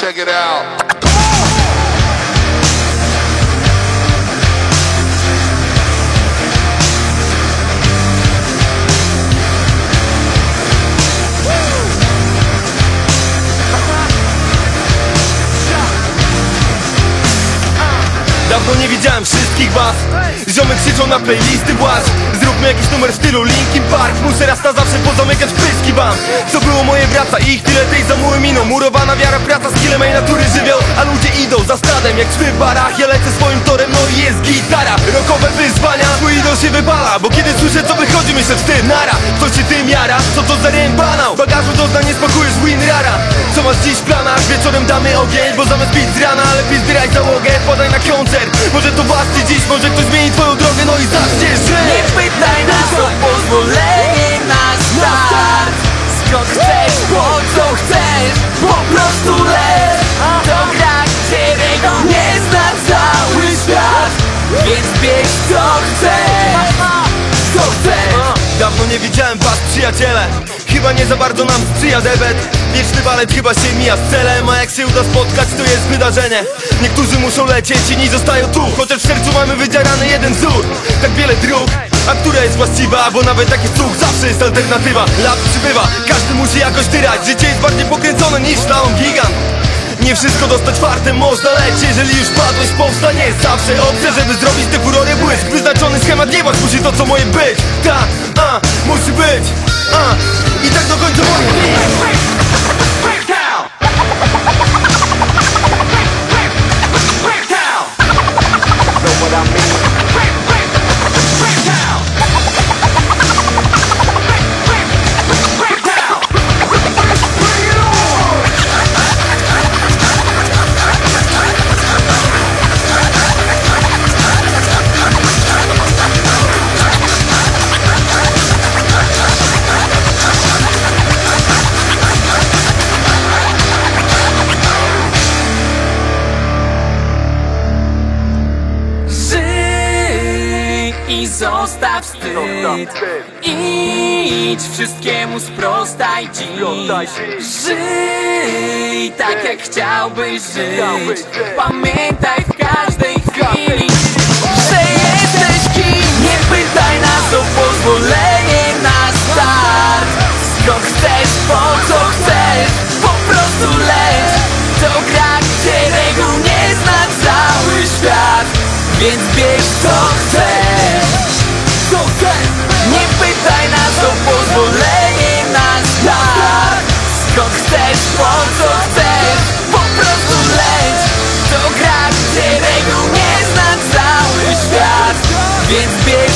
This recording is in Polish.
check it out. Dawno nie widziałem wszystkich was. Ziomy krzyczą na playlisty włas. Zróbmy jakiś numer w stylu Linkin Park. Muszę raz na zawsze pozamykać pyski wam. To było moje wraca i ich tyle tej za murą miną. Murowana wiara, praca, skille mej natury żywioł. A ludzie idą za stadem jak szwy w barach. Ja lecę swoim torem, no i jest gitara. Rockowe wyzwania, twój idol się wypala. Bo kiedy słyszę co wychodzi, myślę wstyd, nara. Co się tym jara? Co to za banał? W bagażu doznań niespokój z win rara. Co masz dziś w planach? Wieczorem damy ogień. Bo zamiast pić z rana, lepiej zbieraj załogę. Podaj na koncert. Może to właśnie dziś, może ktoś zmieni twoją drogę. No i zacznie, że nie pytaj nas o pozwolenie na start. Skąd chcesz, po co chcesz, po prostu leć. To gra, gdzie reguł nie zna cały świat. Więc bierz co chcesz, co chcesz. Dawno nie widziałem was, przyjaciele. Chyba nie za bardzo nam sprzyja debet. Wieczny balet chyba się mija z celem. A jak się uda spotkać, to jest wydarzenie. Niektórzy muszą lecieć, inni zostają tu. Chociaż w sercu mamy wydzierany jeden wzór. Tak wiele dróg, a która jest właściwa? Bo nawet taki cud zawsze jest alternatywa. Lat przybywa, każdy musi jakoś tyrać. Życie jest bardziej pokręcone niż szlaon gigant. Nie wszystko dostać fartem można, lecz jeżeli już padłeś, powstań jest zawsze opcja, żeby zrobić te furory błysk. Wyznaczony schemat nie bądź, musi to co moje być. Tak, musi być, i tak do końca moje. I zostaw wstyd. Idź, wszystkiemu sprostaj dziś. Żyj tak jak chciałbyś żyć. Pamiętaj w każdej chwili, że jesteś kim. Nie pytaj nas o pozwolenie na start. Skąd chcesz, po co chcesz, po prostu leć. To gra, gdzie reguł nie zna cały świat. Więc bierz co chcesz, co chcesz. Nie pytaj nas o pozwolenie na start. Skąd chcesz, po co chcesz, po prostu leć. To gra, gdzie reguł nie zna cały świat. Więc bierz